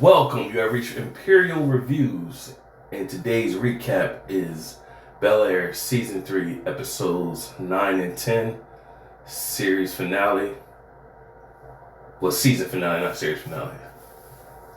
Welcome, you have reached Imperial Reviews, and today's recap is Bel Air Season 3, Episodes 9 and 10, Series Finale. Well, Season Finale, not Series Finale.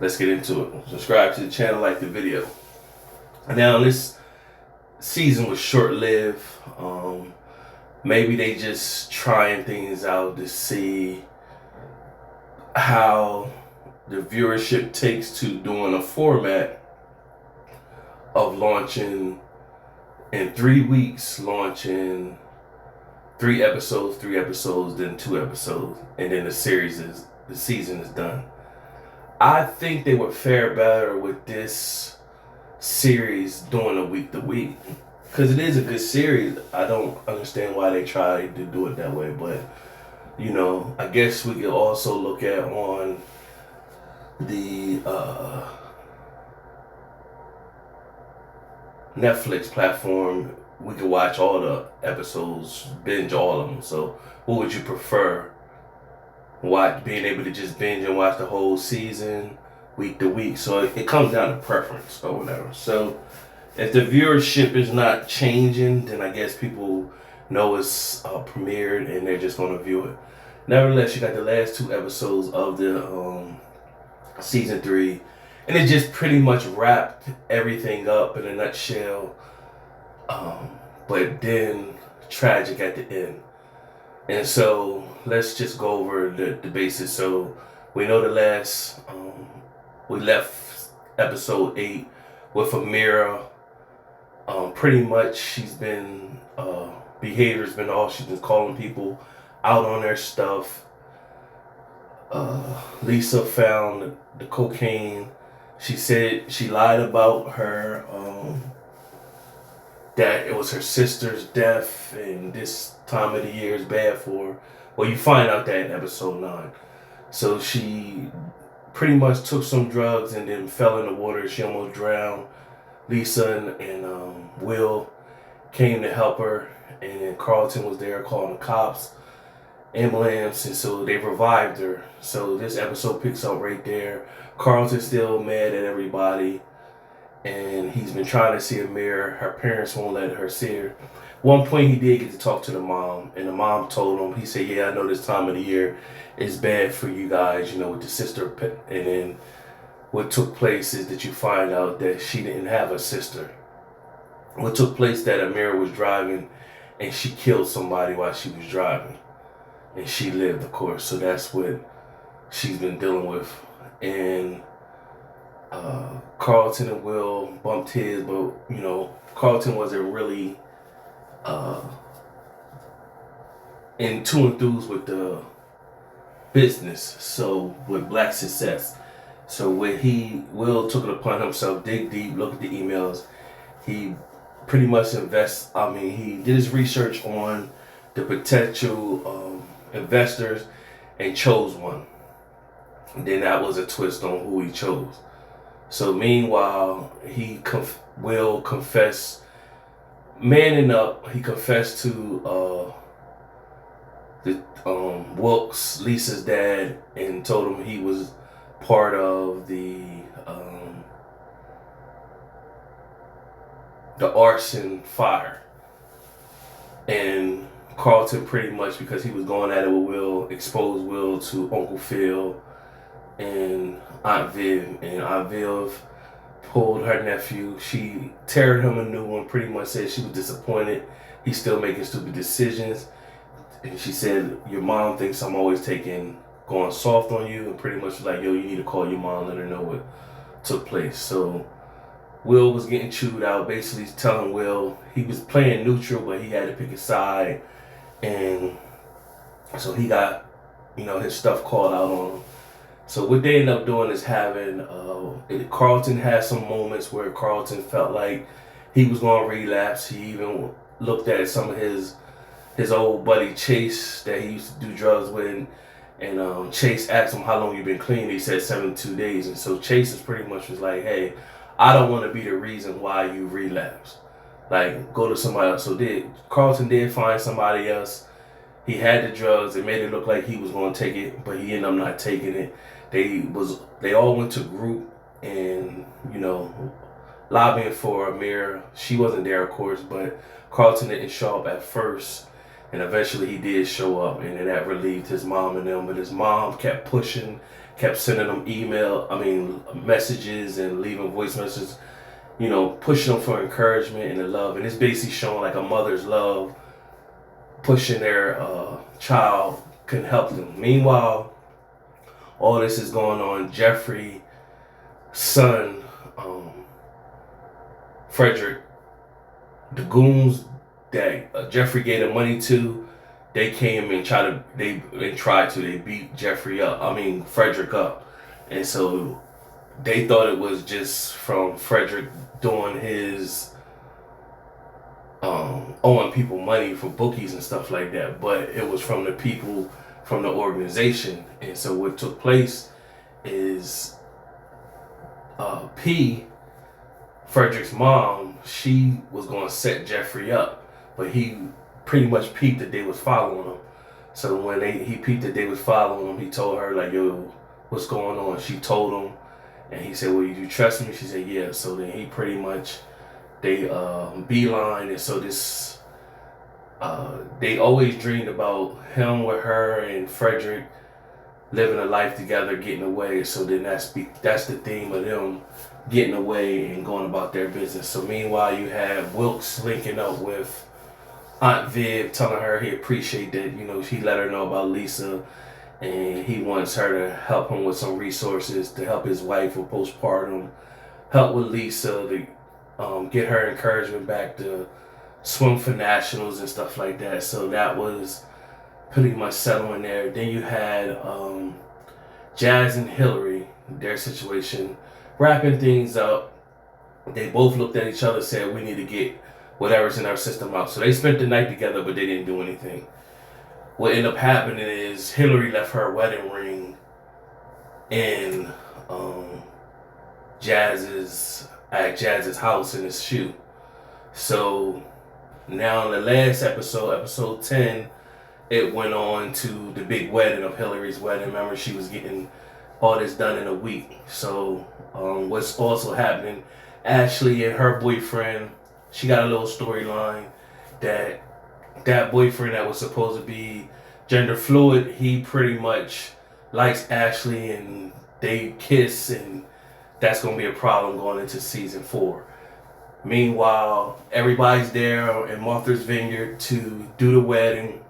Let's get into it. Subscribe to the channel, like the video. Now, this season was short-lived. Maybe they just trying things out to see how the viewership takes to doing a format of launching in 3 weeks, launching three episodes, then 2 episodes, and then the season is done. I think they would fare better with this series doing a week to week, because it is a good series. I don't understand why they try to do it that way, but I guess we could also look at on the Netflix platform, we could watch all the episodes, binge all of them. So what would you prefer? Being able to just binge and watch the whole season week to week? So it comes down to preference or whatever. So if the viewership is not changing, then I guess people know it's premiered and they're just going to view it. Nevertheless, you got the last 2 episodes of the Season 3, and it just pretty much wrapped everything up in a nutshell, but then tragic at the end. And so let's just go over the basics. So we know we left episode 8 with Amira. Pretty much she's been behavior's been off. She's been calling people out on their stuff. Lisa found the cocaine. She said she lied about her that it was her sister's death, and this time of the year is bad for her. Well, you find out that in episode 9. So she pretty much took some drugs and then fell in the water. She almost drowned. Lisa and Will came to help her, and then Carlton was there calling the cops, ambulance, and so they revived her. So this episode picks up right there. Carlton's still mad at everybody, and he's been trying to see Amira. Her parents won't let her see her. One point he did get to talk to the mom, and the mom told him, he said, yeah, I know this time of the year is bad for you guys, with the sister. And then what took place is that you find out that she didn't have a sister. What took place that Amira was driving and she killed somebody while she was driving. And she lived, of course. So that's what she's been dealing with. And Carlton and Will bumped heads, but Carlton wasn't really too enthused with the business, so with Black success. So Will took it upon himself, dig deep, look at the emails. He pretty much he did his research on the potential investors and chose one. And then that was a twist on who he chose. So meanwhile, Will confessed, manning up. He confessed to Wilkes, Lisa's dad, and told him he was part of the arson fire. And Carlton pretty much, because he was going at it with Will, exposed Will to Uncle Phil and Aunt Viv. And Aunt Viv pulled her nephew. She teared him a new one, pretty much said she was disappointed. He's still making stupid decisions. And she said, your mom thinks I'm always going soft on you. And pretty much was like, yo, you need to call your mom, let her know what took place. So Will was getting chewed out, basically telling Will he was playing neutral, but he had to pick a side. And so he got, his stuff called out on him. So what they end up doing is having, Carlton had some moments where Carlton felt like he was going to relapse. He even looked at some of his old buddy Chase that he used to do drugs with, and Chase asked him how long you been clean. He said 72 days. And so Chase is pretty much was like, hey, I don't want to be the reason why you relapse. Like, go to somebody else. So Carlton did find somebody else. He had the drugs. It made it look like he was going to take it, but he ended up not taking it. They all went to group and, lobbying for Amir. She wasn't there, of course, but Carlton didn't show up at first. And eventually he did show up, and then that relieved his mom and them. But his mom kept pushing, kept sending them messages and leaving voice messages, pushing them for encouragement and the love. And it's basically showing like a mother's love, pushing their child can help them. Meanwhile, all this is going on. Jeffrey's son, Frederick, the goons that Jeffrey gave the money to, they came and they beat Frederick up. And so they thought it was just from Frederick doing his owing people money for bookies and stuff like that, but it was from the people from the organization. And so what took place is Frederick's mom, she was going to set Jeffrey up, but he pretty much peeped that they was following him. So when he peeped that they was following him, he told her like, "Yo, what's going on?" She told him, and he said, "Well, you trust me?" She said, "Yeah." So then he pretty much, they beeline, and so this they always dreamed about him with her and Frederick living a life together, getting away. So then that's the theme of them getting away and going about their business. So meanwhile, you have Wilkes linking up with Aunt Viv, telling her he appreciate that, he let her know about Lisa, and he wants her to help him with some resources to help his wife with postpartum, help with Lisa to get her encouragement back to swim for nationals and stuff like that. So that was pretty much settling there. Then you had Jazz and Hilary, their situation, wrapping things up. They both looked at each other and said, "We need to get whatever's in our system out." So they spent the night together, but they didn't do anything. What ended up happening is Hilary left her wedding ring in Jazz's house in his shoe. So now in the last episode 10, it went on to the big wedding of Hilary's wedding. Remember, she was getting all this done in a week. So what's also happening, Ashley and her boyfriend, she got a little storyline that boyfriend that was supposed to be gender fluid, he pretty much likes Ashley and they kiss, and that's going to be a problem going into season 4. Meanwhile, everybody's there in Martha's Vineyard to do the wedding.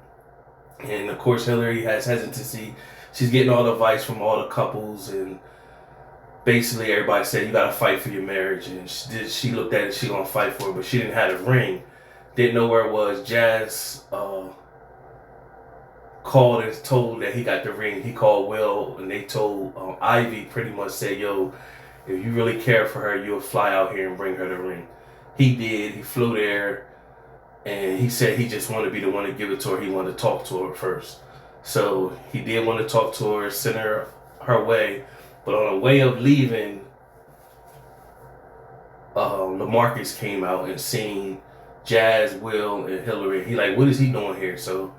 And of course, Hilary has hesitancy. She's getting all the advice from all the couples, and basically everybody said, "You got to fight for your marriage." And she looked at it, she going to fight for it, but she didn't have a ring. Didn't know where it was. Jazz called and told that he got the ring. He called Will, and they told Ivy pretty much said, "Yo, if you really care for her, you'll fly out here and bring her the ring." He did. He flew there, and he said he just wanted to be the one to give it to her. He wanted to talk to her first. So he did want to talk to her, send her way. But on the way of leaving, Lamarcus came out and seen Jazz, Will, and Hilary. He like, what is he doing here? So,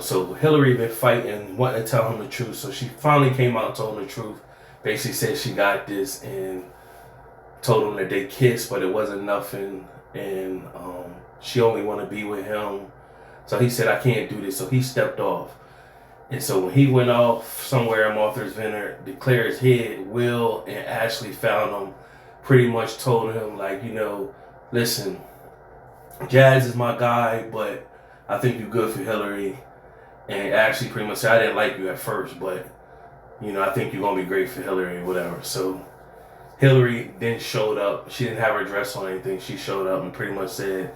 so Hilary been fighting, wanting to tell him the truth. So she finally came out and told him the truth. Basically said she got this and told him that they kissed, but it wasn't nothing. And she only want to be with him. So he said, "I can't do this." So he stepped off. And so when he went off somewhere in Martha's Vineyard, declared his head, Will and Ashley found him, pretty much told him, like, listen, Jazz is my guy, but I think you're good for Hilary. And Ashley pretty much said, "I didn't like you at first, but, I think you're going to be great for Hilary," or whatever. So Hilary then showed up. She didn't have her dress on or anything. She showed up and pretty much said,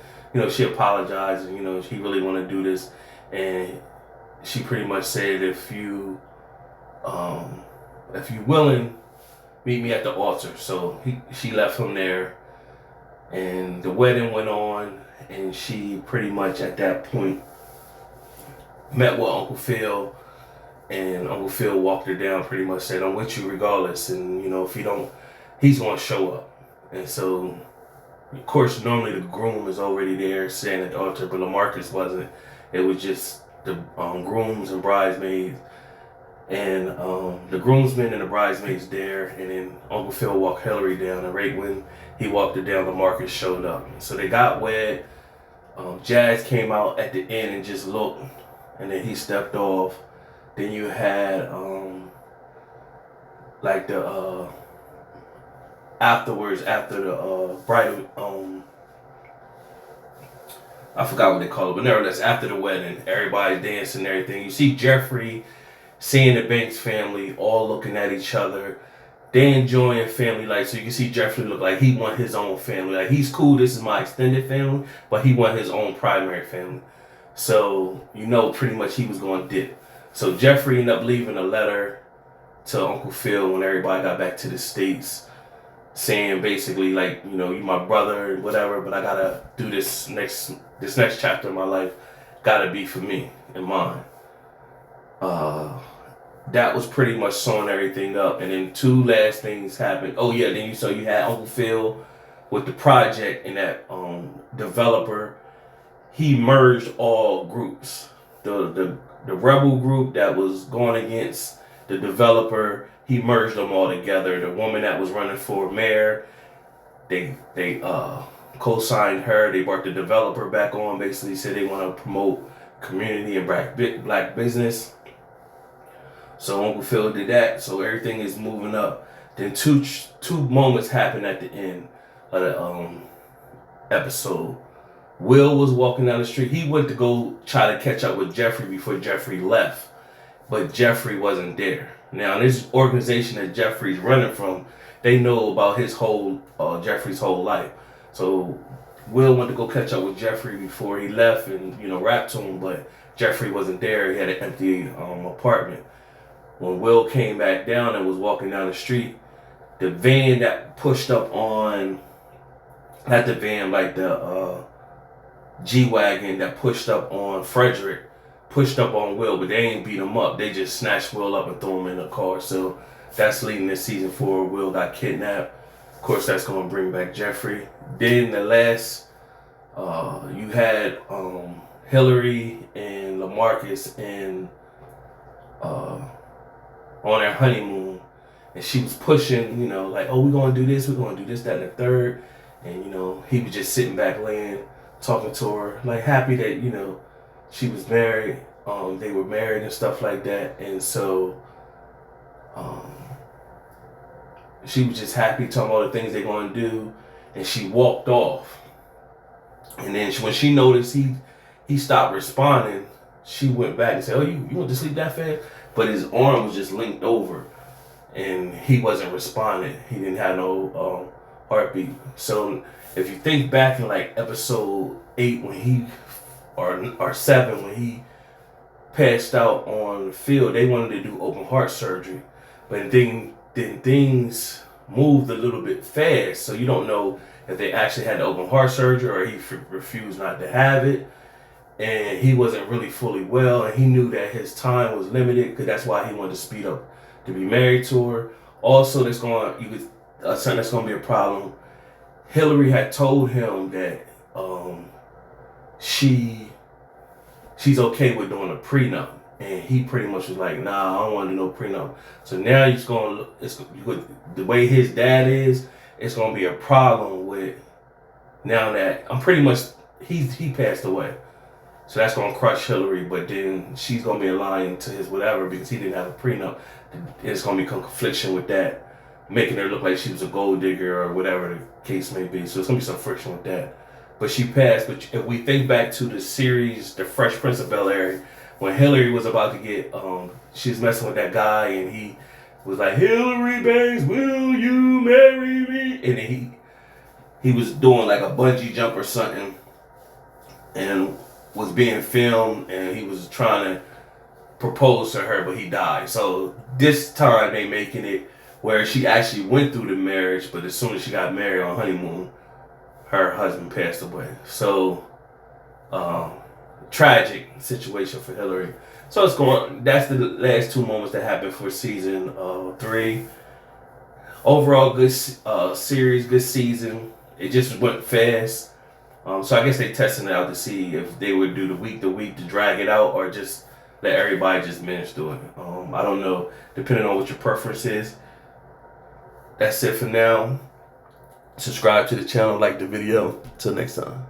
she apologized, and, she really want to do this. And she pretty much said, if you willing, meet me at the altar. So she left him there, and the wedding went on, and she pretty much at that point met with Uncle Phil, and Uncle Phil walked her down, pretty much said, "I'm with you regardless, and if you don't, he's going to show up." And so, of course, normally the groom is already there standing at the altar, but Lamarcus wasn't. It was just the grooms and bridesmaids. And the groomsmen and the bridesmaids there, and then Uncle Phil walked Hilary down, and right when he walked her down, Lamarcus showed up. So they got wed. Jazz came out at the end and just looked, and then he stepped off. Then you had like the afterwards, after the bridal, I forgot what they call it, but nevertheless, after the wedding, everybody's dancing and everything. You see Jeffrey seeing the Banks family all looking at each other. They enjoying family life. So you can see Jeffrey look like he want his own family. Like, he's cool, this is my extended family, but he want his own primary family. So, you know, pretty much he was going to dip. So Jeffrey ended up leaving a letter to Uncle Phil when everybody got back to the States, saying basically like, you know, you my brother and whatever, but I gotta do this next chapter of my life gotta be for me and mine. That was pretty much sewing everything up. And then two last things happened. Oh yeah, then you had Uncle Phil with the project, and that developer, he merged all groups. The rebel group that was going against the developer, he merged them all together. The woman that was running for mayor, they co-signed her. They brought the developer back on. Basically said they want to promote community and black business. So Uncle Phil did that. So everything is moving up. Then two moments happened at the end of the episode. Will was walking down the street. He went to go try to catch up with Jeffrey before Jeffrey left, but Jeffrey wasn't there. Now, this organization that Jeffrey's running from, they know about his whole Jeffrey's whole life. So Will went to go catch up with Jeffrey before he left, and rap to him, but Jeffrey wasn't there. He had an empty apartment. When Will came back down and was walking down the street, the van that pushed up on, not the van, like the G-Wagon that pushed up on Frederick, pushed up on Will, but they ain't beat him up. They just snatched Will up and threw him in the car. So that's leading to season 4. Will got kidnapped. Of course, that's going to bring back Jeffrey. Then the last, you had Hilary and Lamarcus and on their honeymoon, and she was pushing, like, oh, we're going to do this, that, and the third. And, he was just sitting back laying, talking to her, like, happy that, she was married. They were married and stuff like that. And so she was just happy, talking about the things they're going to do. And she walked off. And then when she noticed he stopped responding, she went back and said, oh, you want to sleep that fast? But his arm was just linked over, and he wasn't responding. He didn't have no heartbeat. So if you think back in like episode 8 when he, or 7 when he passed out on the field, they wanted to do open heart surgery, but then things moved a little bit fast. So you don't know if they actually had the open heart surgery or he refused not to have it. And he wasn't really fully well, and he knew that his time was limited, because that's why he wanted to speed up to be married to her. Also, something that's going to be a problem. Hilary had told him that she's okay with doing a prenup, and he pretty much was like, nah, I don't want to do no prenup. So now the way his dad is, it's going to be a problem with, now that I'm pretty much, he passed away. So that's going to crush Hilary, but then she's going to be aligned to his whatever because he didn't have a prenup. It's going to be confliction with that, making her look like she was a gold digger or whatever the case may be. So it's going to be some friction with that. But she passed. But if we think back to the series, The Fresh Prince of Bel-Air, when Hilary was about to get, she was messing with that guy, and he was like, Hilary Banks, will you marry me? And then he was doing like a bungee jump or something, and was being filmed, and he was trying to propose to her, but he died. So this time they making it where she actually went through the marriage, but as soon as she got married on honeymoon, her husband passed away. So tragic situation for Hilary. So that's the last 2 moments that happened for season 3. Overall, good series, good season. It just went fast. So I guess they testing it out to see if they would do the week to drag it out, or just let everybody just manage through it. I don't know, depending on what your preference is. That's it for now. Subscribe to the channel, like the video. Till next time.